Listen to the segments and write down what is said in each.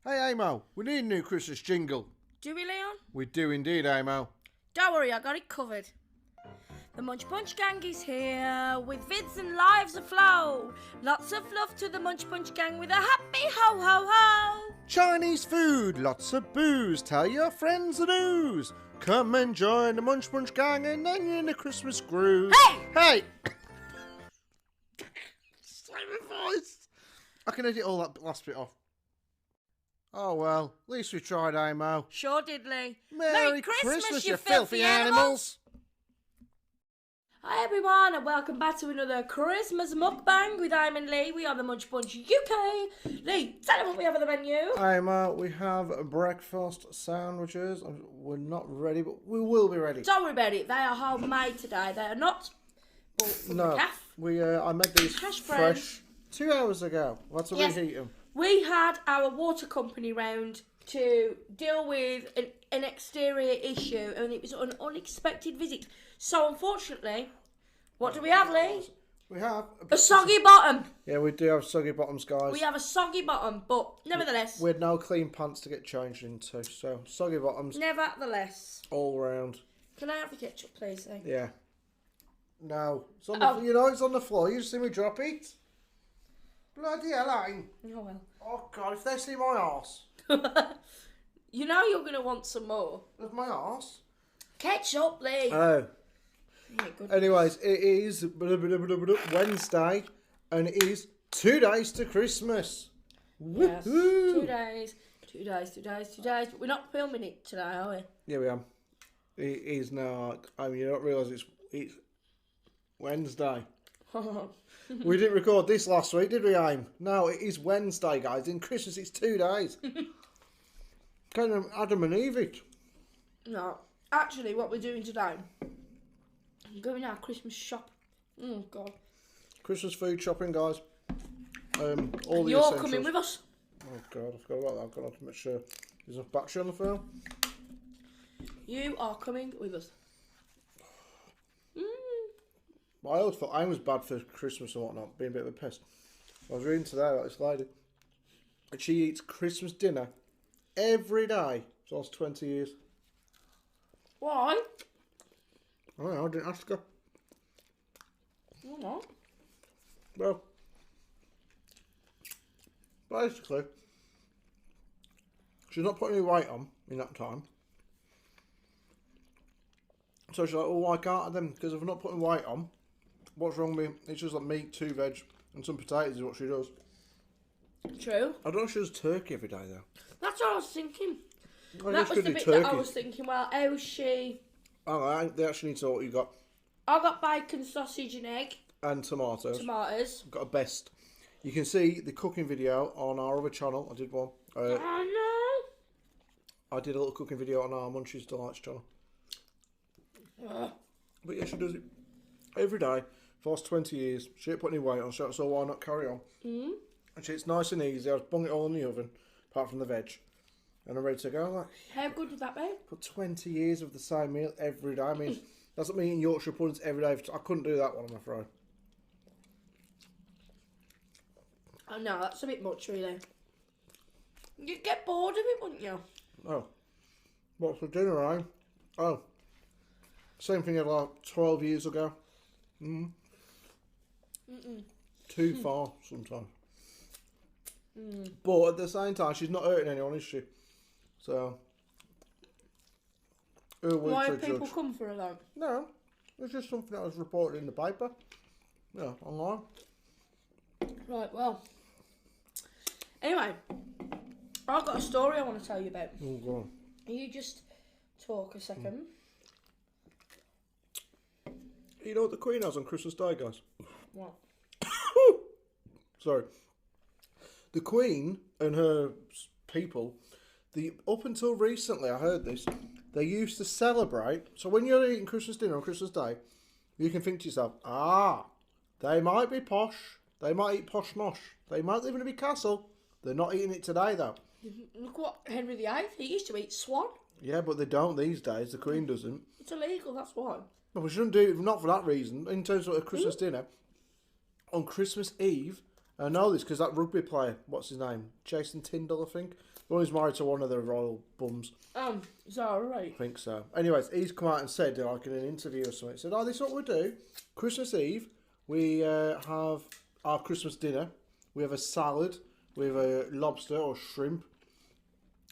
Hey, Amo, we need a new Christmas jingle. Do we, Leon? We do indeed, Amo. Don't worry, I got it covered. The Munch Punch gang is here with vids and lives aflow. Lots of love to the Munch Punch gang with a happy ho ho ho. Chinese food, lots of booze, tell your friends the news. Come and join the Munch Punch gang and then you're in the Christmas groove. Hey! Same voice. I can edit all that last bit off. Oh well, at least we tried, Amo. Sure did, Leigh. Merry Christmas, you filthy animals. Hi everyone, and welcome back to another Christmas mukbang with I'm and Leigh. We are the Munch Punch UK. Leigh, tell them what we have on the menu. Amo, we have breakfast sandwiches. We're not ready, but we will be ready. Don't worry about it. They are homemade today. They are not bought from the cafe. I made these fresh 2 hours ago. Let's reheat them. We had our water company round to deal with an exterior issue, and it was an unexpected visit. So unfortunately, what do we have, Leigh? We have a soggy bottom. Yeah, we do have soggy bottoms, guys. We have a soggy bottom, but nevertheless, we had no clean pants to get changed into, so soggy bottoms. Nevertheless, all round. Can I have the ketchup, please, Leigh? Yeah. No, it's on the. You know, it's on the floor. You see me drop it? Bloody hell, Oh well. Oh God, if they see my arse. You know you're going to want some more. Of my arse? Ketchup, Leigh. Oh. Yeah, good. Anyways, it is Wednesday, and it is 2 days to Christmas. Yes, Woo-hoo. 2 days. 2 days, 2 days, 2 days. But we're not filming it today, are we? Yeah, we are. It is now. I mean, you don't realise it's Wednesday. We didn't record this last week, did we, Aim? No, it is Wednesday, guys. In Christmas, it's 2 days. Kind of Adam and Eve it. No, actually, what we're doing today, I'm going out Christmas shop. Oh God. Christmas food shopping, guys. All the You're essentials. coming with us. Oh God, I forgot about that. I've got to make sure there's enough battery on the phone. You are coming with us. I always thought I was bad for Christmas and whatnot, being a bit of a pest. I was reading today about this lady, and she eats Christmas dinner every day for the last 20 years. Why? I don't know, I didn't ask her. Why not? Well, basically, she's not putting any weight on in that time. So she's like, oh, why can't I then? Because if I'm not putting weight on, what's wrong with me? It's just like meat, 2 veg, and some potatoes is what she does. True. I don't know if she does turkey every day, though. That's what I was thinking. I That was the bit that I was thinking, well, how's she... Oh, they actually need to know what you got. I got bacon, sausage and egg. And tomatoes. Tomatoes. I've got a best. You can see the cooking video on our other channel. I did one. Oh, I did a little cooking video on our Munchies Delights channel. But yeah, she does it every day for the last 20 years. She ain't put any weight on, so why not carry on? And it's nice and easy. I just bung it all in the oven, apart from the veg. And I'm ready to go. I'm like, how good would that be? put 20 years of the same meal every day. I mean, that's like me eating Yorkshire puddings every day. I couldn't do that one, I'm afraid. Oh no, that's a bit much, really. You'd get bored of it, wouldn't you? Oh. What's for dinner, eh? Oh. Same thing like 12 years ago. Too far sometimes. But at the same time, she's not hurting anyone, is she? So, why do people come for her though? No, it's just something that was reported in the paper. Yeah, online. Right, well. Anyway, I've got a story I want to tell you about. Oh, go on. You just talk a second. You know what the Queen has on Christmas Day, guys? What? Sorry. The Queen and her people, up until recently, I heard this, they used to celebrate. So when you're eating Christmas dinner on Christmas Day, you can think to yourself, they might be posh. They might eat posh mosh. They might live in a big castle. They're not eating it today, though. Look what Henry VIII, he used to eat swan. Yeah, but they don't these days. The Queen doesn't. It's illegal, that's why. Well, we shouldn't do it, not for that reason. In terms of a Christmas dinner, on Christmas Eve, I know this because that rugby player, what's his name? Jason Tyndall, I think. The one who's married to one of the royal bums. Is that alright? I think so. Anyways, he's come out and said, like in an interview or something, he said, this is what we do. Christmas Eve, we have our Christmas dinner. We have a salad. We have a lobster or shrimp.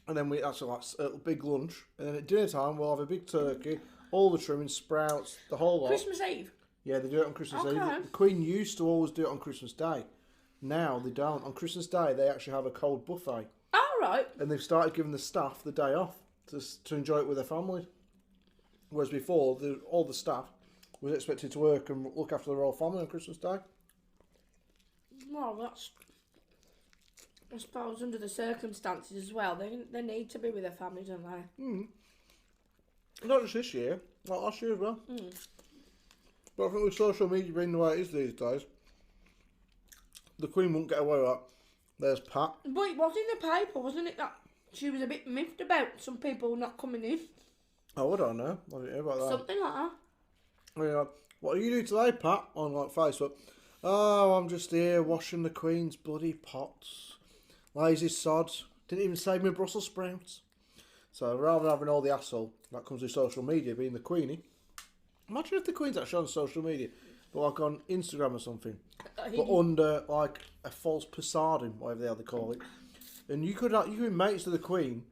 And then that's like a big lunch. And then at dinner time, we'll have a big turkey, all the trimmings, sprouts, the whole lot. Christmas Eve? Yeah, they do it on Christmas Eve. The Queen used to always do it on Christmas Day. Now they don't. On Christmas Day, they actually have a cold buffet. All right. And they've started giving the staff the day off to enjoy it with their family. Whereas before, all the staff was expected to work and look after the royal family on Christmas Day. Well, that's... I suppose under the circumstances as well, they need to be with their family, don't they? Mm. Not just this year, like last year as well. Mm. But I think with social media being the way it is these days, the Queen won't get away with that. There's Pat. But it was in the paper, wasn't it, that she was a bit miffed about some people not coming in? Oh, I don't know. I didn't hear about that. Something like that. I mean, like, what do you do today, Pat? On like Facebook. Oh, I'm just here washing the Queen's bloody pots. Lazy sod. Didn't even save me Brussels sprouts. So rather than having all the hassle that comes with social media, being the Queenie, imagine if the Queen's actually on social media, but like on Instagram or something, but under like a false facade, whatever the hell they call it. And you could be mates with the Queen,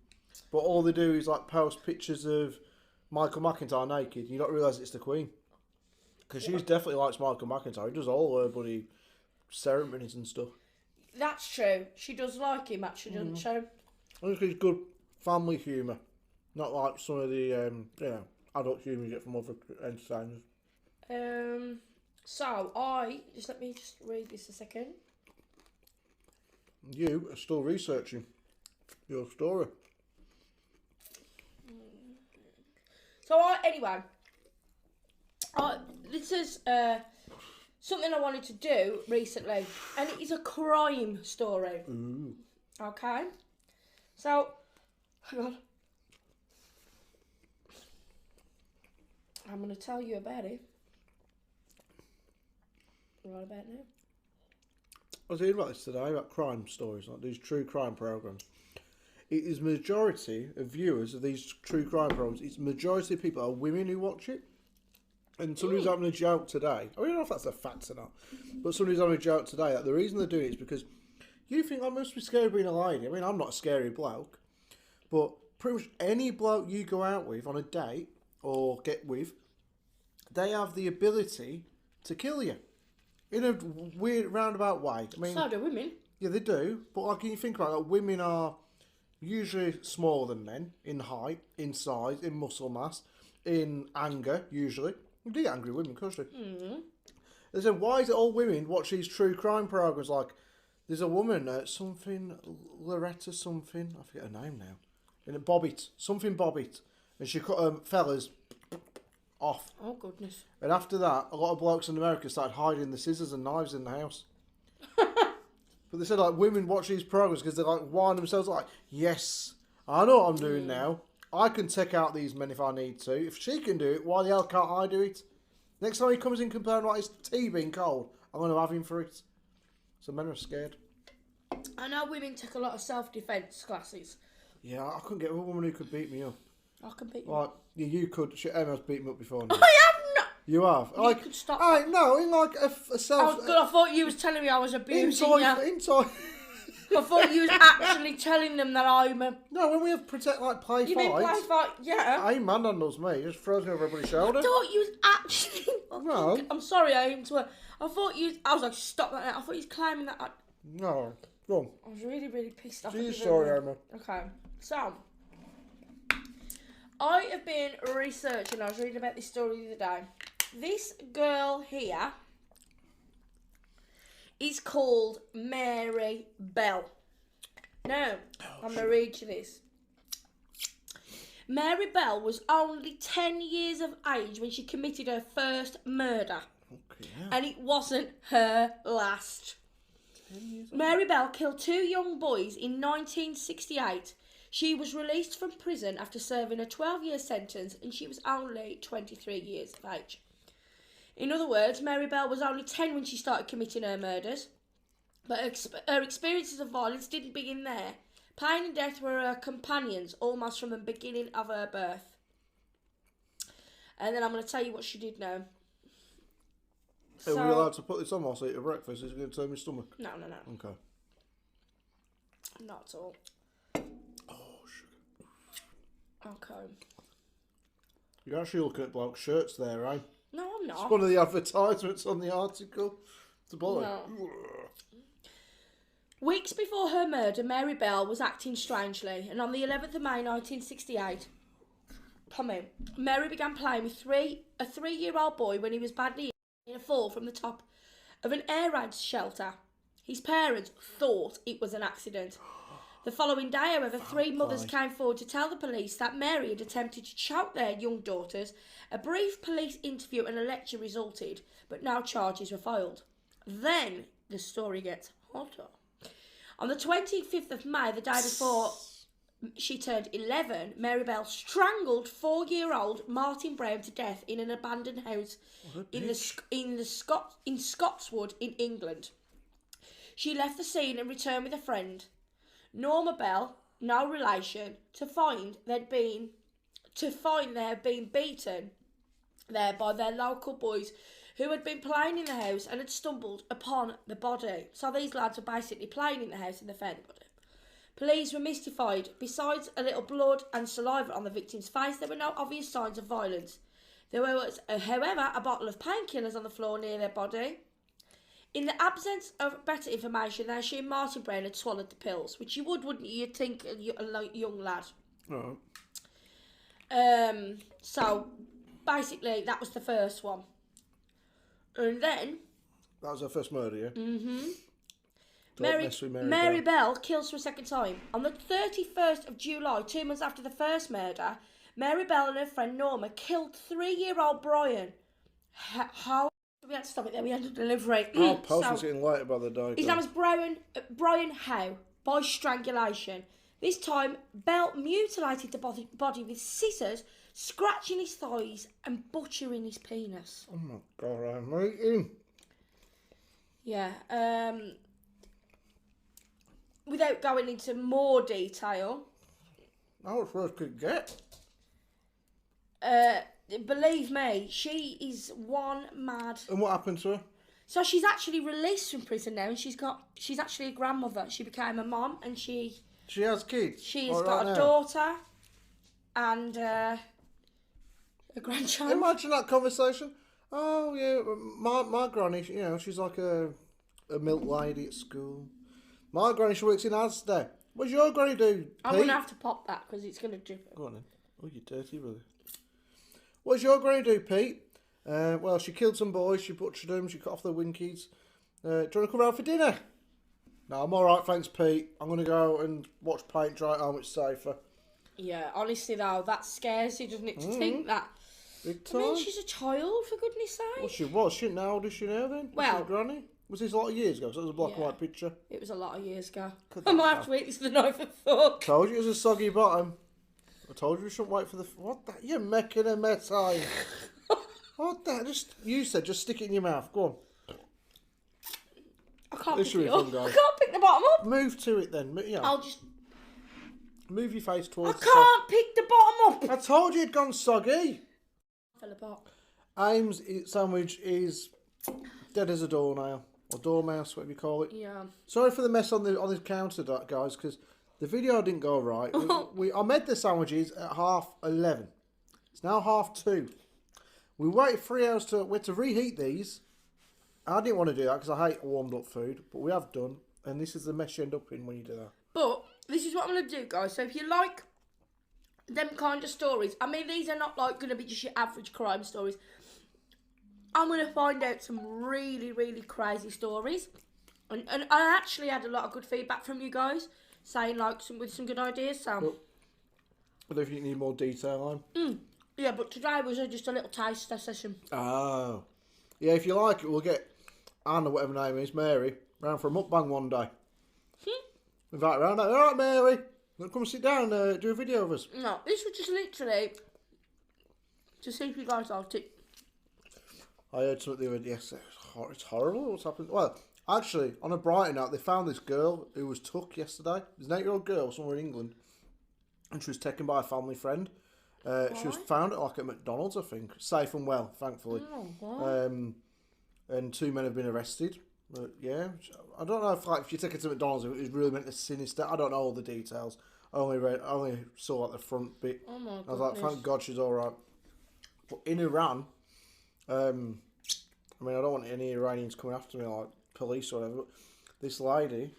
but all they do is like post pictures of Michael McIntyre naked. You don't realise it's the Queen. Because she's definitely likes Michael McIntyre. He does all her bloody ceremonies and stuff. That's true. She does like him, actually, doesn't she? I think it's good family humour. Not like some of the adult humour you get from other entertainers. So, let me just read this a second. You are still researching your story. So, this is something I wanted to do recently, and it is a crime story. Ooh. Okay? So, hang on. I'm going to tell you about it. Right about now. I was hearing about this today, about crime stories, like these true crime programmes. It is majority of viewers of these true crime programmes, it's majority of people are women who watch it. And somebody's having a joke today. I don't know if that's a fact or not, but somebody's having a joke today that the reason they're doing it is because you think I must be scary being a lady. I mean, I'm not a scary bloke, but pretty much any bloke you go out with on a date or get with, they have the ability to kill you in a weird roundabout way. I mean, So do women. yeah, they do. But like, you think about it, like, women are usually smaller than men in height, in size, in muscle mass, in anger, usually. You do get angry women, of course. Mm-hmm. They said, why is it all women watch these true crime programs? Like, there's a woman, Loretta something, I forget her name now, in a Bobbitt, and she cut fellas off. Oh, goodness. And after that, a lot of blokes in America started hiding the scissors and knives in the house. But they said, like, women watch these programs because they're like, whining themselves, like, yes, I know what I'm doing now. I can take out these men if I need to. If she can do it, why the hell can't I do it? Next time he comes in complaining about his tea being cold, I'm going to have him for it. So men are scared. I know women take a lot of self-defence classes. Yeah, I couldn't get a woman who could beat me up. I can beat you. Like, yeah, you could. Emma's beat me up before. I have not. You have? You could stop. No, in like a self... Oh, God, I thought you was telling me I was abusing you. Inside. I thought you was actually telling them that I'm a... No, when we have play fights... You mean play fight? Yeah. I ain't man handles me. He just throws me over everybody's shoulder. I thought you was actually... No. I'm sorry, I aimed to her. I thought you... I was like, stop that now. I thought you was climbing that... No. Go on. I was really, really pissed off. She's sorry, Emma. Okay. So, I have been researching. I was reading about this story the other day. This girl here is called Mary Bell. Now, I'm going to read you this. Mary Bell was only 10 years of age when she committed her first murder. Okay, yeah. And it wasn't her last. 10 years old? Mary Bell killed 2 young boys in 1968. She was released from prison after serving a 12-year sentence, and she was only 23 years of age. In other words, Mary Bell was only 10 when she started committing her murders. But her experiences of violence didn't begin there. Pain and death were her companions almost from the beginning of her birth. And then I'm going to tell you what she did now. Are we allowed to put this on whilst I eat a breakfast? Is it going to turn my stomach? No. Okay. Not at all. Oh, sugar. Okay. You're actually looking at bloke shirts there, right? No, I'm not. It's one of the advertisements on the article. It's a boy. No. Weeks before her murder, Mary Bell was acting strangely, and on the 11th of May 1968, Mary began playing with a 3-year-old boy when he was badly in a fall from the top of an air raid shelter. His parents thought it was an accident. The following day, however, 3 mothers came forward to tell the police that Mary had attempted to choke their young daughters. A brief police interview and a lecture resulted, but no charges were filed. Then the story gets hotter. On the 25th of May, the day before she turned 11, Mary Bell strangled 4-year-old Martin Brown to death in an abandoned house in Scotswood in England. She left the scene and returned with a friend, Norma Bell, no relation, to find they had been beaten there by their local boys who had been playing in the house and had stumbled upon the body. So these lads were basically playing in the house and they found the body. Police were mystified. Besides a little blood and saliva on the victim's face, there were no obvious signs of violence. There was, however, a bottle of painkillers on the floor near their body. In the absence of better information, they assumed Martin Brown had swallowed the pills, which you would, wouldn't you? You'd think a young lad. Right. So, basically, that was the first one. And then... That was her first murder, yeah? Mm-hmm. Mary Bell kills for a second time. On the 31st of July, 2 months after the first murder, Mary Bell and her friend Norma killed 3-year-old Brian. How... We had to stop it there. We had a delivery. I'll post this in later by the day. His name was Brian Howe, by strangulation. This time, Bell mutilated the body with scissors, scratching his thighs and butchering his penis. Oh my God, I'm eating. Yeah. Without going into more detail. How much worse could it get? Believe me, she is one mad. And what happened to her? So she's actually released from prison now, and she's actually a grandmother. She became a mom, and she has kids. She has got a daughter and a grandchild. Imagine that conversation. Oh yeah, my granny, she's like a milk lady at school. My granny, she works in Asda. What does your granny do, Pete? I'm gonna have to pop that because it's gonna drip. Go on then. Oh, you dirty brother. What does your granny do, Pete? Well, she killed some boys, she butchered them, she cut off their winkies. Do you want to come round for dinner? No, I'm alright, thanks, Pete. I'm going to go and watch paint dry at home, it's safer. Yeah, honestly though, that scares you, doesn't it, to think that? Big time. I mean, she's a child, for goodness sake. Well, she was. How old is she now then? Well, was she a granny? Was this a lot of years ago? So it was a black and white picture. It was a lot of years ago. I might have to eat this the night for fuck. Told you it was a soggy bottom. I told you we shouldn't wait for the... What the... You're making a mess, are you? What the... Just stick it in your mouth. Go on. I can't pick it up. I can't pick the bottom up. Move to it then. Yeah. I'll just... Move your face towards... I can't pick the bottom up. I told you it'd gone soggy. Fell apart. Ames' sandwich is dead as a doornail. Or dormouse, whatever you call it. Yeah. Sorry for the mess on this counter, guys, because... The video didn't go right. I made the sandwiches at 11:30. It's now 2:30. We waited 3 hours we had to reheat these. I didn't want to do that because I hate warmed up food, but we have done. And this is the mess you end up in when you do that. But this is what I'm going to do, guys. So if you like them kind of stories, I mean, these are not like going to be just your average crime stories. I'm going to find out some really, really crazy stories. And I actually had a lot of good feedback from you guys. Saying with some good ideas, so. But if you need more detail on. Yeah, but today was just a little taster session. Oh. Yeah, if you like it, we'll get Anna, whatever her name is, Mary, round for a mukbang one day. Invite her round. Alright, Mary, come sit down and do a video of us. No, this was just literally to see if you guys liked it. I heard something the other day. Yes, it's horrible what's happened. Well, Actually, on a brighter note, they found this girl who was took yesterday. It was an 8-year-old girl somewhere in England, and she was taken by a family friend. She was found at McDonald's, I think, safe and well, thankfully. Oh, God. And 2 men have been arrested. But yeah, I don't know if you take it to McDonald's, it was really meant to sinister. I don't know all the details. I only saw the front bit. Oh my goodness. I was like, thank God she's all right. But in Iran, I mean, I don't want any Iranians coming after me, like police or whatever. But this lady,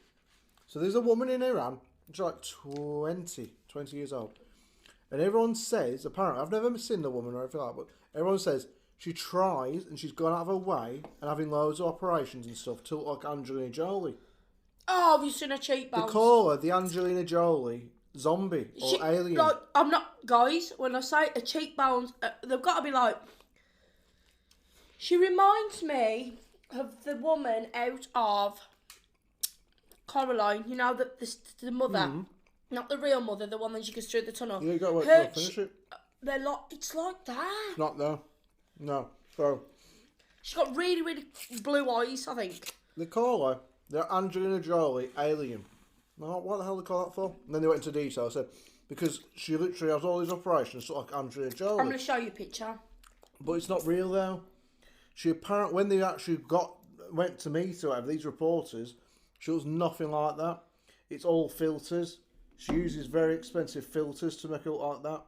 so there's a woman in Iran. She's like 20 years old, and everyone says, apparently, I've never seen the woman or anything like that, but everyone says she tries and she's gone out of her way and having loads of operations and stuff to look like Angelina Jolie. Oh, have you seen her cheekbones? They call her the Angelina Jolie zombie or alien. Like, I'm not, guys, when I say her cheekbones, they've got to be like, she reminds me of the woman out of Coraline, you know, the mother, not the real mother, the one that she goes through the tunnel. Yeah, you got to wait till I finish it. It's like that. It's not though. No. So She's got really, really blue eyes, I think. they call her the Angelina Jolie alien. Well, what the hell they call that for? And then they went into detail. I said because she literally has all these operations, sort of like Angelina Jolie. I'm going to show you a picture. But it's not real though. She apparently, when they actually went to meet her, whatever, these reporters, she was nothing like that. It's all filters. She uses very expensive filters to make it look like that.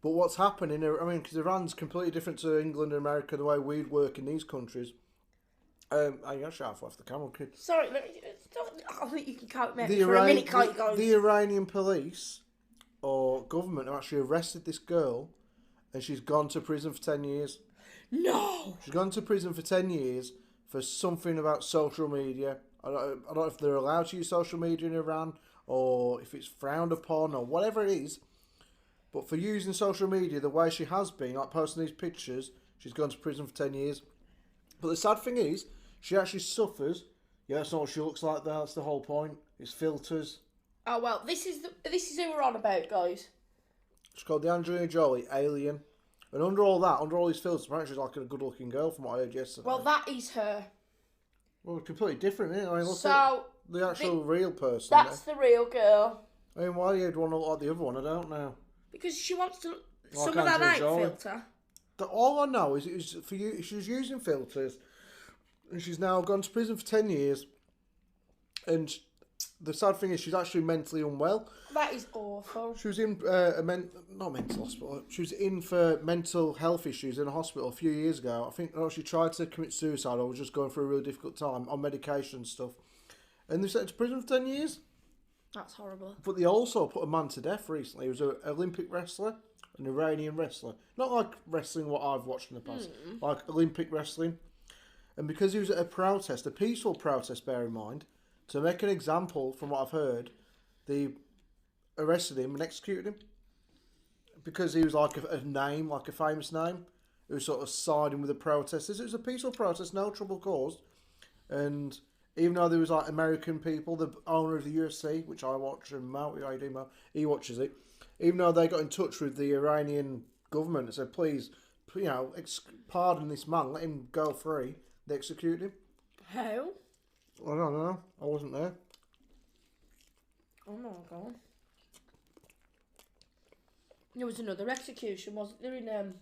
But what's happening, I mean, because Iran's completely different to England and America, the way we'd work in these countries. I actually half off the camera, kid. Sorry, I think you can count me for a minute, can't you, guys? The Iranian police or government have actually arrested this girl, and she's gone to prison for 10 years. No! She's gone to prison for 10 years for something about social media. I don't know if they're allowed to use social media in Iran, or if it's frowned upon, or whatever it is. But for using social media the way she has been, like posting these pictures, she's gone to prison for 10 years. But the sad thing is, she actually suffers. Yeah, that's not what she looks like, though. That's the whole point. It's filters. Oh, well, this is who we're on about, guys. It's called the Angelina Jolie Alien. And under all these filters, apparently she's like a good-looking girl from what I heard yesterday. Well, that is her. Well, completely different, isn't it? I mean, look So, at the actual real person. That's the real girl. I mean, why you'd want to look like the other one, I don't know. Because she wants to... Like some of that Angelina ain't Jolie. filter. All I know is it was for you. She was using filters, and she's now gone to prison for 10 years. And the sad thing is, she's actually mentally unwell. That is awful. She was in not mental hospital. She was in for mental health issues in a hospital a few years ago. I think she tried to commit suicide or was just going through a really difficult time on medication and stuff. And they sent her to prison for 10 years. That's horrible. But they also put a man to death recently. He was an Olympic wrestler, an Iranian wrestler. Not like wrestling what I've watched in the past, like Olympic wrestling. And because he was at a protest, a peaceful protest, bear in mind, to make an example from what I've heard, they arrested him and executed him. Because he was like a name, like a famous name. It was sort of siding with the protesters. It was a peaceful protest, no trouble caused. And even though there was like American people, the owner of the UFC, which I watch, and Mo, he watches it. Even though they got in touch with the Iranian government and said, please, pardon this man, let him go free, they executed him. How? I don't know. I wasn't there. Oh my God. There was another execution, wasn't there, in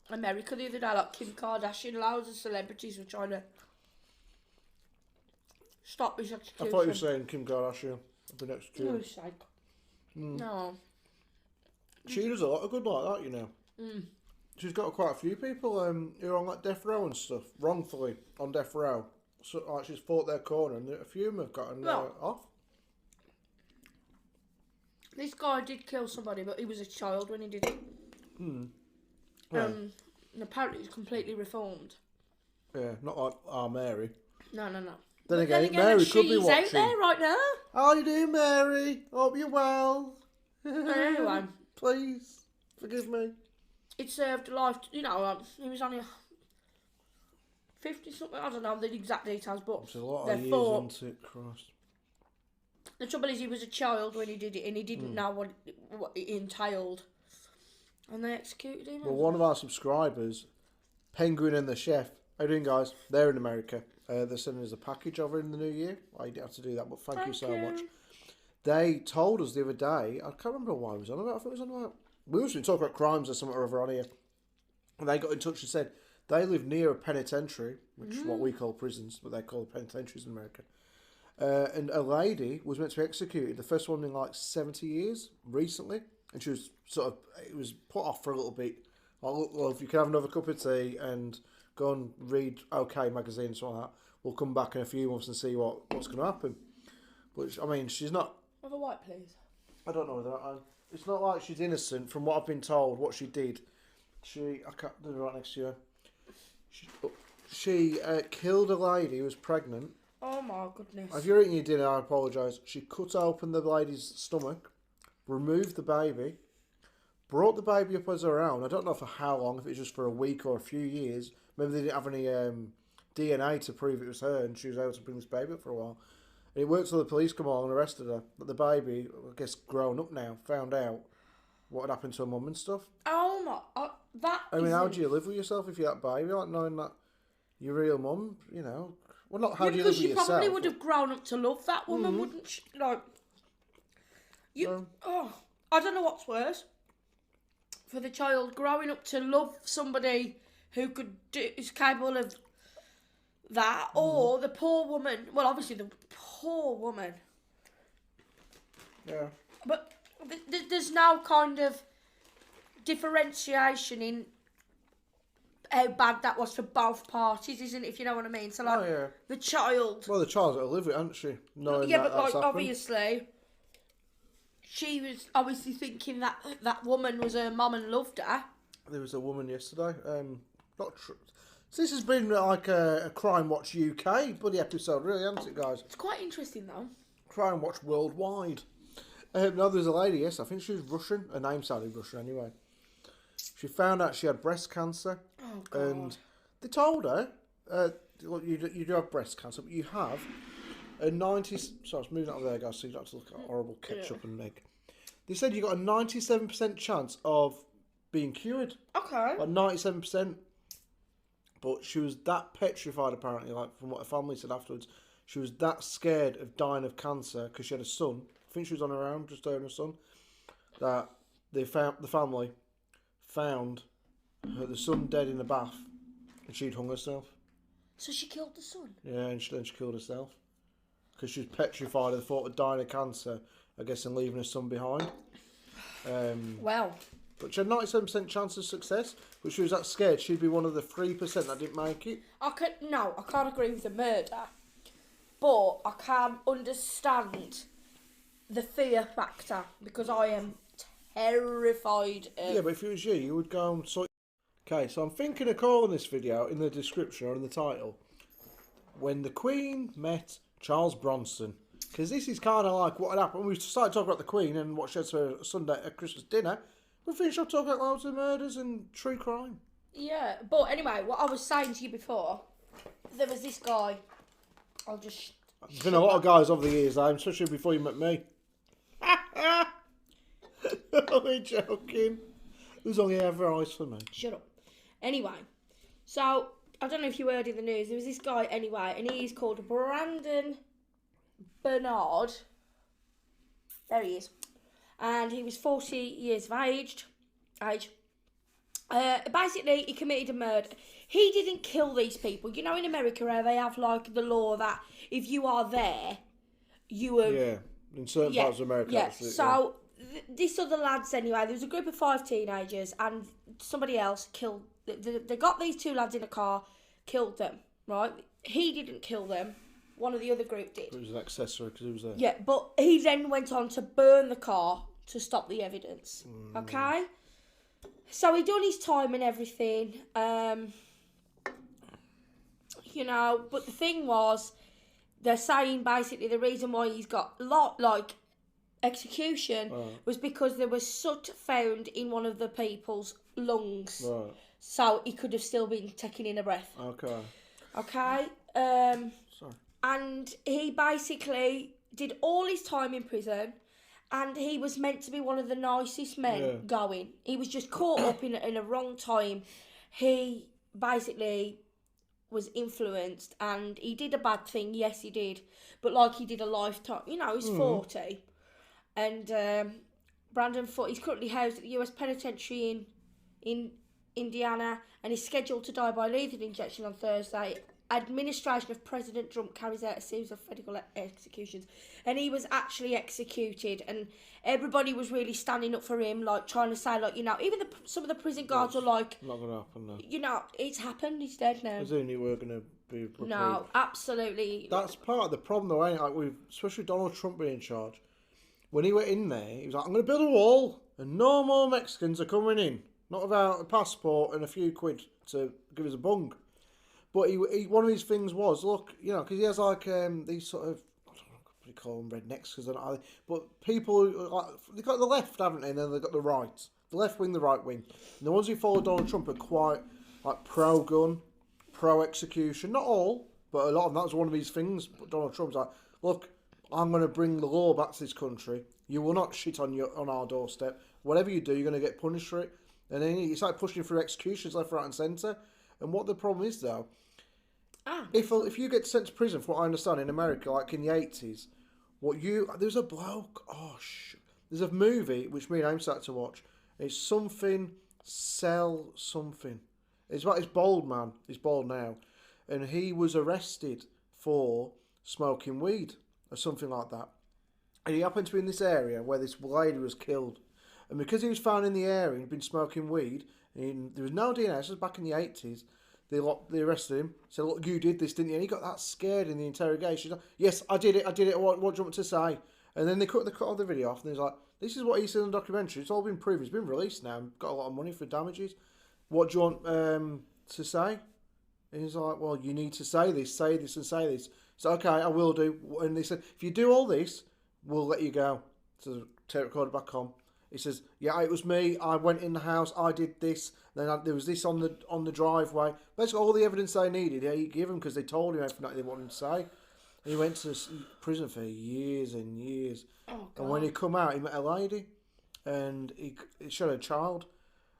America the other day? Like Kim Kardashian, loads of celebrities were trying to stop this execution. I thought you were saying Kim Kardashian had been executed. Oh, sake. No. She does a lot of good like that, you know. She's got quite a few people who are on like death row and stuff, wrongfully on death row. So like she's fought their corner, and a few of them have gotten off. This guy did kill somebody, but he was a child when he did it. Yeah. And apparently he's completely reformed. Yeah, not like Mary. No. Then again, Mary could be watching. She's out there right now. How you doing, Mary? Hope you're well. Anyway. Please, forgive me. It served life, he was only 50 something, I don't know the exact details, but it's a lot of years, isn't it, Christ? The trouble is he was a child when he did it and he didn't know what it entailed. And they executed him. Well, one of our subscribers, Penguin and the Chef, how you doing, guys? They're in America. They're sending us a package over in the new year. I didn't have to do that, but thank you so much. They told us the other day, I can't remember why it was on about, I think it was on about, we was talking about crimes or something or other on here, and they got in touch and said they live near a penitentiary, which is what we call prisons, but they call penitentiaries in America. And a lady was meant to be executed, the first one in like 70 years, recently, and she was it was put off for a little bit. Like, look, well, if you can have another cup of tea and go and read OK magazine and something like that, we'll come back in a few months and see what's going to happen. But, I mean, she's not... Have a white, please. I don't know that. It's not like she's innocent from what I've been told, what she did. I can't do it right next to her. She killed a lady who was pregnant. Oh my goodness. If you're eating your dinner, I apologise. She cut open the lady's stomach, removed the baby, brought the baby up as her own. I don't know for how long, if it was just for a week or a few years. Maybe they didn't have any DNA to prove it was her, and she was able to bring this baby up for a while. And it worked till the police come along and arrested her. But the baby, I guess grown up now, found out what had happened to her mum and stuff. Oh my... how do you live with yourself if you're that baby? Like knowing that your real mum, you know... Well, not how do you live with yourself. Because she probably would have grown up to love that woman, wouldn't she? Like... I don't know what's worse. For the child growing up to love somebody who is capable of that, or the poor woman. Well, obviously the poor woman. Yeah. But there's no kind of differentiation in how bad that was for both parties, isn't it? If you know what I mean. So like the child. Well, the child's got to live with it, hasn't she? Knowing but like happened. Obviously, she was obviously thinking that that woman was her mum and loved her. There was a woman yesterday. Not true. So this has been like a Crime Watch UK bloody episode, really, hasn't it, guys? It's quite interesting though. Crime Watch worldwide. No, there's a lady. Yes, I think she was Russian. Her name sounded Russian anyway. She found out she had breast cancer. Oh, God. And they told her, look, you do have breast cancer, but you have a 90... Sorry, I was moving out of there, guys, so you don't have to look at horrible ketchup and egg. They said you got a 97% chance of being cured. Okay. Like 97%. But she was that petrified, apparently, like from what her family said afterwards. She was that scared of dying of cancer because she had a son. I think she was on her own, just her and her son. That the family found the son dead in the bath, and she'd hung herself. So she killed the son? Yeah, and then she killed herself. Because she was petrified of the thought of dying of cancer, I guess, and leaving her son behind. Well. But she had 97% chance of success, but she was that scared she'd be one of the 3% that didn't make it. I can't agree with the murder, but I can understand the fear factor, because I am terrified of... Yeah, but if it was you would go and sort... Okay, so I'm thinking of calling this video in the description or in the title, When the Queen Met Charles Bronson. Because this is kind of like what had happened. We started talking about the Queen and what she had for Sunday at Christmas dinner. We finished up talking about loads of murders and true crime. Yeah, but anyway, what I was saying to you before, there was this guy. I'll just... There's been a lot of guys over the years, especially before you met me. Only joking. There's only ever eyes for me. Shut up. Anyway, so I don't know if you heard in the news. There was this guy anyway, and he's called Brandon Bernard. There he is, and he was 40 years of age. Basically, he committed a murder. He didn't kill these people. You know, in America, where they have like the law that if you are there, you are. Yeah, in certain parts of America. Yeah. So. This other lads anyway, there was a group of 5 teenagers and somebody else killed, they got these 2 lads in a car, killed them, right? He didn't kill them, one of the other group did. It was an accessory because he was there. Yeah, but he then went on to burn the car to stop the evidence, okay? So he done his time and everything, you know, but the thing was, they're saying basically the reason why he's got execution was because there was soot found in one of the people's lungs. Right. So he could have still been taking in a breath. Okay. Sorry. And he basically did all his time in prison, and he was meant to be one of the nicest men going. He was just caught up in a wrong time. He basically was influenced, and he did a bad thing. Yes, he did, but like he did a lifetime. You know, he's 40, and Brandon Foote. He's currently housed at the U.S. Penitentiary in Indiana, and is scheduled to die by lethal injection on Thursday. Administration of President Trump carries out a series of federal executions, and he was actually executed, and everybody was really standing up for him, like trying to say, like, you know, even some of the prison guards were like, not gonna happen. No. You know, it's happened. He's dead now. Presumably we're gonna be reprieved. No, absolutely. That's part of the problem, though, ain't it? Like especially Donald Trump being in charge. When he went in there, he was like, "I'm gonna build a wall, and no more Mexicans are coming in, not without a passport and a few quid to give us a bung." But he one of his things was, look, you know, because he has like these sort of, I don't know what you call them, rednecks, because they're not, but people, like, they've got the left, haven't they, and then they've got the right. The left wing, the right wing. And the ones who follow Donald Trump are quite, like, pro-gun, pro-execution. Not all, but a lot of them. That was one of his things. But Donald Trump's like, look, I'm going to bring the law back to this country. You will not shit on our doorstep. Whatever you do, you're going to get punished for it. And then he's like pushing through executions left, right and centre. And what the problem is, though, if you get sent to prison, from what I understand, in America, like in the 80s, there's a bloke, there's a movie which me and Aim started to watch. It's something, sell something. It's about this bald man, he's bald now, and he was arrested for smoking weed or something like that. And he happened to be in this area where this lady was killed. And because he was found in the area and he'd been smoking weed, and there was no DNA, this was back in the 80s, they arrested him, said, look, you did this, didn't you? And he got that scared in the interrogation. He's like, yes, I did it, what do you want me to say? And then they cut all the video off, and he's like, this is what he said in the documentary, it's all been proven, it's been released now, got a lot of money for damages. What do you want to say? And he's like, well, you need to say this, and say this. So, okay, I will do. And they said, if you do all this, we'll let you go. So the tape recorder back on. He says, yeah, it was me. I went in the house. I did this. Then there was this on the driveway. Basically, all the evidence they needed, he gave him because they told him everything that they wanted to say. And he went to prison for years and years. Oh, God. And when he come out, he met a lady, and he showed a child,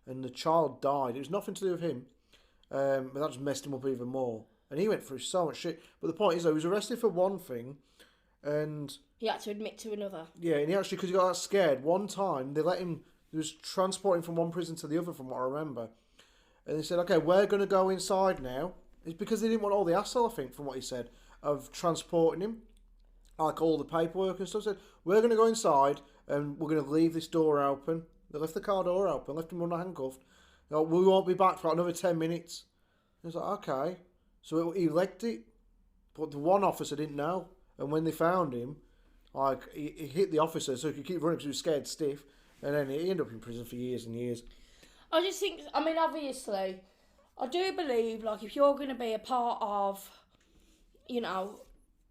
and the child died. It was nothing to do with him, but that just messed him up even more. And he went through so much shit. But the point is, though, he was arrested for one thing, and he had to admit to another. Yeah, and he actually, because he got that scared, one time they let him, he was transporting from one prison to the other, from what I remember. And they said, okay, we're going to go inside now. It's because they didn't want all the hassle, I think, from what he said, of transporting him, like all the paperwork and stuff. Said, we're going to go inside and we're going to leave this door open. They left the car door open, left him handcuffed. Like, we won't be back for another 10 minutes. And he was like, okay. So he legged it, but the one officer didn't know. And when they found him, like, he hit the officer so he could keep running because he was scared stiff. And then he ended up in prison for years and years. I just think, I mean, obviously, I do believe, like, if you're going to be a part of, you know,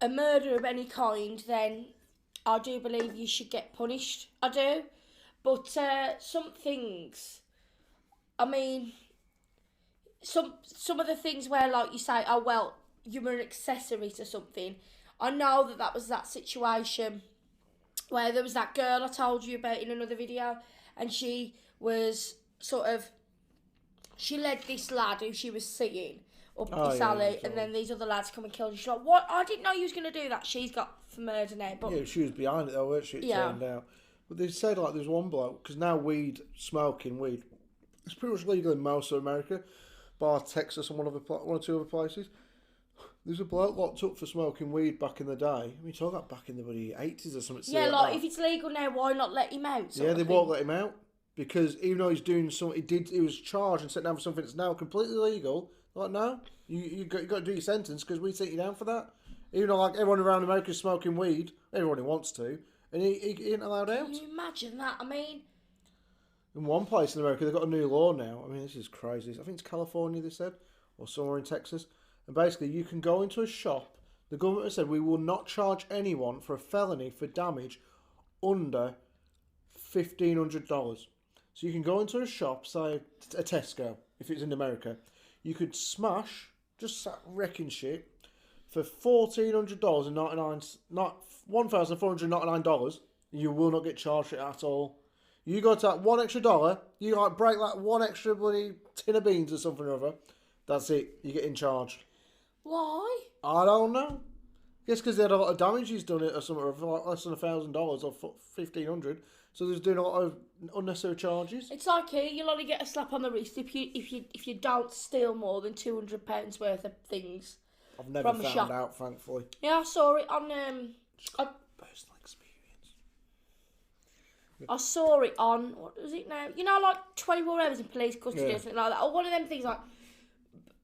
a murder of any kind, then I do believe you should get punished. I do. But some things, I mean, some of the things where, like, you say, oh, well, you were an accessory to something. I know that was that situation where there was that girl I told you about in another video, and she was she led this lad who she was seeing up this alley, and then these other lads come and killed her. She's like, what? I didn't know you was going to do that. She's got for murder now. But yeah, she was behind it though, weren't she? It turned out. But they said, like, there's one bloke, because now smoking weed, it's pretty much legal in most of America, bar Texas and one or two other places. There's a bloke locked up for smoking weed back in the day. I mean, talk about back in the 80s or something. Yeah, like, if it's legal now, why not let him out? Yeah, they won't let him out. Because even though he's doing something, he was charged and sent down for something that's now completely legal. Like, no, you got to do your sentence because we sent you down for that. Even though, like, everyone around America is smoking weed, everyone who wants to, and he ain't allowed out. Can you imagine that? I mean, in one place in America, they've got a new law now. I mean, this is crazy. I think it's California, they said, or somewhere in Texas. And basically, you can go into a shop. The government has said we will not charge anyone for a felony for damage under $1,500. So you can go into a shop, say a Tesco, if it's in America. You could smash, just wrecking shit, for $1,400.99, not $1,499. You will not get charged for it at all. You go to that $1 extra, you like break that one extra bloody tin of beans or something or other. That's it. You get in charge. Why? I don't know. Yes, because they had a lot of damage he's done it or something, for like less than $1,000 or $1,500. So they're doing a lot of unnecessary charges. It's like here, you'll only get a slap on the wrist if you don't steal more than £200 worth of things. I've never from a found shop. out, thankfully. Yeah, I saw it on Personal experience. I saw it on, what was it now? You know, like 24 hours in police custody Yeah. or something like that. Or one of them things like,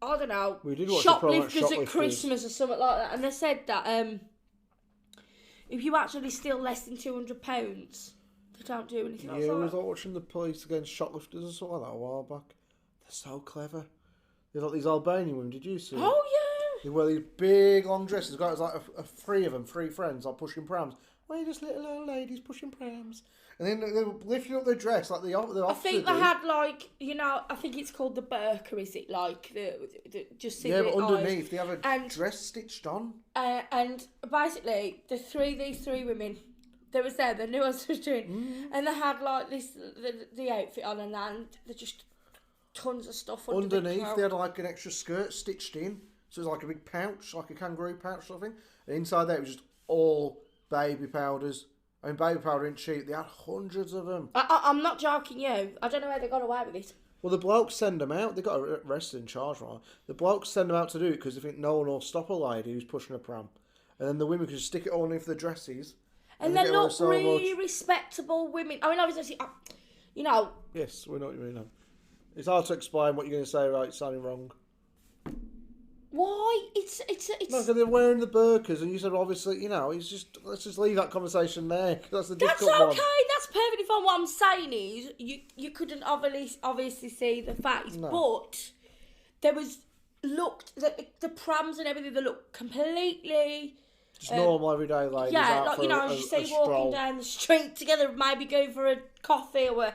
I don't know, We did watch the program shoplifters at Shoplifters. Christmas or something like that. And they said that if you actually steal less than £200, they don't do anything. Yeah, we was like watching the police against shoplifters or something like that a while back. They're so clever. They're like these Albanian women, did you see? Oh, yeah. They wear these big long dresses. Got like three of them, three friends, like pushing prams. Why are you just little old ladies pushing prams? And then they were lifting up their dress like the I think they had like, you know, I think it's called the burqa, is it? Like the just see yeah, the but eyes. underneath they have a dress stitched on. And basically these three women, they was there, they knew what I was doing, and they had like the outfit on, and they just tons of stuff Underneath they had like an extra skirt stitched in, so it was like a big pouch, like a kangaroo pouch sort of thing. And inside there it was just all baby powders. I mean, baby powder ain't cheap. They had hundreds of them. I'm not joking you. I don't know how they got away with it. Well, the blokes send them out. They got arrested and charged, right? The blokes send them out to do it because they think no one will stop a lady who's pushing a pram. And then the women can just stick it all in for the dresses. And they look really respectable women. I mean, obviously, you know. Yes, we know what you mean. It's hard to explain what you're going to say without sounding wrong. Why? It's. No, because they're wearing the burqas, and you said obviously, you know, let's just leave that conversation there. That's the difficult That's okay. one. That's perfectly fine. What I'm saying is, you couldn't obviously see the face, No. but there was the prams and everything. They looked completely. Just normal everyday ladies. Yeah, out like for you know, a as you say, stroll. walking down the street together, maybe going for a coffee or,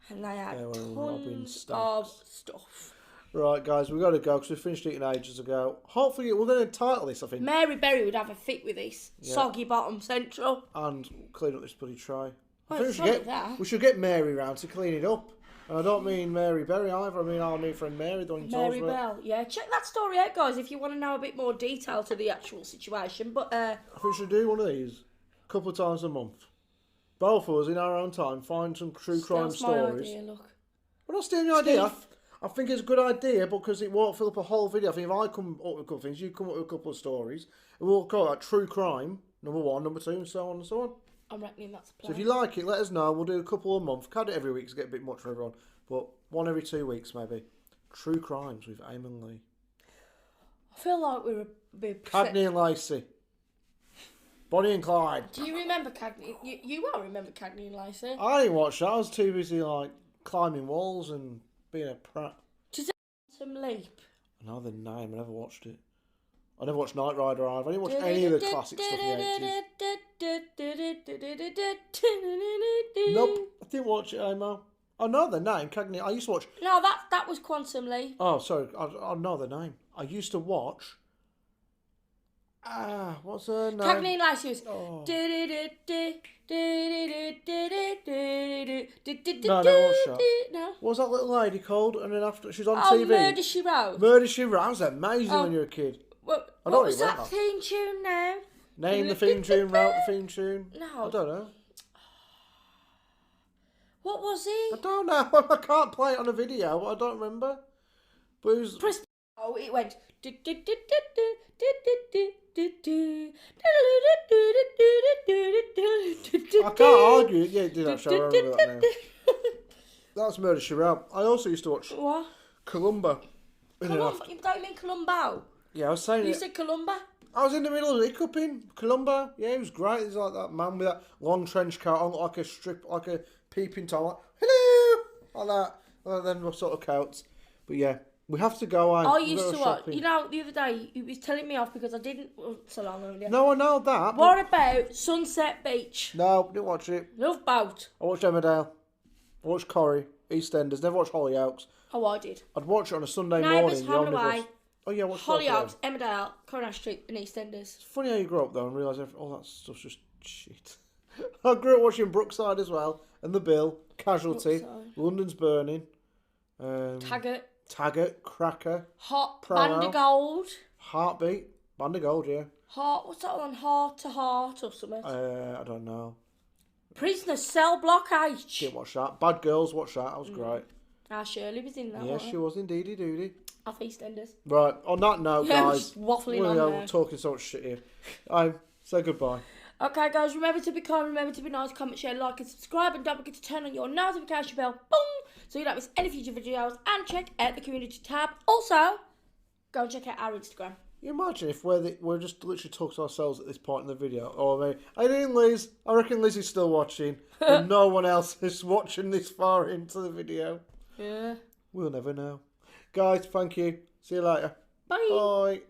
and they had robbing tons stacks. of stuff. Right, guys, we've got to go because we finished eating ages ago. Hopefully, we're going to title this, I think, Mary Berry would have a fit with this. Yeah. Soggy bottom central. and clean up this bloody tray. Well, I it's think not that. we should get Mary round to clean it up. And I don't mean Mary Berry either. I mean our new friend Mary, the one you told us Mary about. Bell, yeah. Check that story out, guys, if you want to know a bit more detail to the actual situation. But I think we should do one of these a couple of times a month. Both of us, in our own time, find some true crime that's my stories. idea, look. We're not stealing your idea. I think it's a good idea because it won't fill up a whole video. I think if I come up with a couple of things, you come up with a couple of stories, and we'll call it true crime, number one, number two, and so on and so on. I'm reckoning that's a So plan. if you like it, let us know. We'll do a couple a month. Can't do it every week 'cause it get a bit much for everyone. But one every 2 weeks, maybe. True crimes with Aim and Leigh. I feel like we were a bit... Cagney and Lacey. Bonnie and Clyde. Do you remember Cagney? You won't remember Cagney and Lacey. I didn't watch that. I was too busy, like, climbing walls and being a prat. Some leap. Another name. I never watched it. I never watched Knight Rider either. I didn't watch any of the classic stuff in the 80s. Nope. I didn't watch it, Amo. I know the name, Cagney. I used to watch... No, that was Quantum Leap. Oh, sorry. I know the name. I used to watch... what's her name? Cagney and Lacey was... Oh. No, No, I never watched that. No. What was that little lady called? And then after... She was on Oh, TV. Murder, She Wrote. Murder, She Wrote. That was amazing Oh. when you were a kid. What I don't was really that want theme tune now? Name the theme tune, wrote the theme tune. No. I don't know. What was I it? don't know. I can't play it on a video, but I don't remember. But it was... Press. Oh, it went. I can't argue it. Yeah, it did actually. I remember that now. That's Murder, She Wrote. I also used to watch What? Columba. Columba? You don't mean Columbo? Yeah, I was saying You it. said Columba? I was in the middle of hiccuping. Columba. Yeah, it was great. It was like that man with that long trench coat on, like a strip, like a peeping Tom, like, hello! Like that. Like them sort of coats. But yeah, we have to go on. I used to watch. You know, the other day, he was telling me off because I didn't. So long ago. No, I know that. What about Sunset Beach? No, didn't watch it. Love Boat. I watched Emmerdale. I watched Corrie, EastEnders. Never watched Hollyoaks. Oh, I did. I'd watch it on a Sunday Neighbours, morning. The Home and omnibus. Away. Oh yeah, what's that? Hollyoaks, Emmerdale, Coronation Street, and EastEnders. It's funny how you grow up though and realise all that stuff's just shit. I grew up watching Brookside as well, and The Bill, Casualty, Brookside. London's Burning, Taggart. Taggart, Cracker, Hot Promo. Band of Gold. Heartbeat, Band of Gold, yeah. Heart, what's that one? Heart to Heart or something? I don't know. Prisoner Cell Block H. Didn't watch that. Bad Girls, watch that. That was great. Shirley was in that one. Yes, she was indeedy doody. Off EastEnders. Right, on that note, Yeah, guys. just waffling we're on there. talking so much shit here. Say goodbye. Okay, guys, remember to be kind, remember to be nice, comment, share, like, and subscribe, and don't forget to turn on your notification bell, boom, so you don't miss any future videos, and check out the community tab. Also, go and check out our Instagram. You imagine if we're just literally talking to ourselves at this point in the video. Oh, I mean, I didn't Liz. I reckon Liz is still watching, and no one else is watching this far into the video. Yeah. We'll never know. Guys, thank you. See you later. Bye. Bye.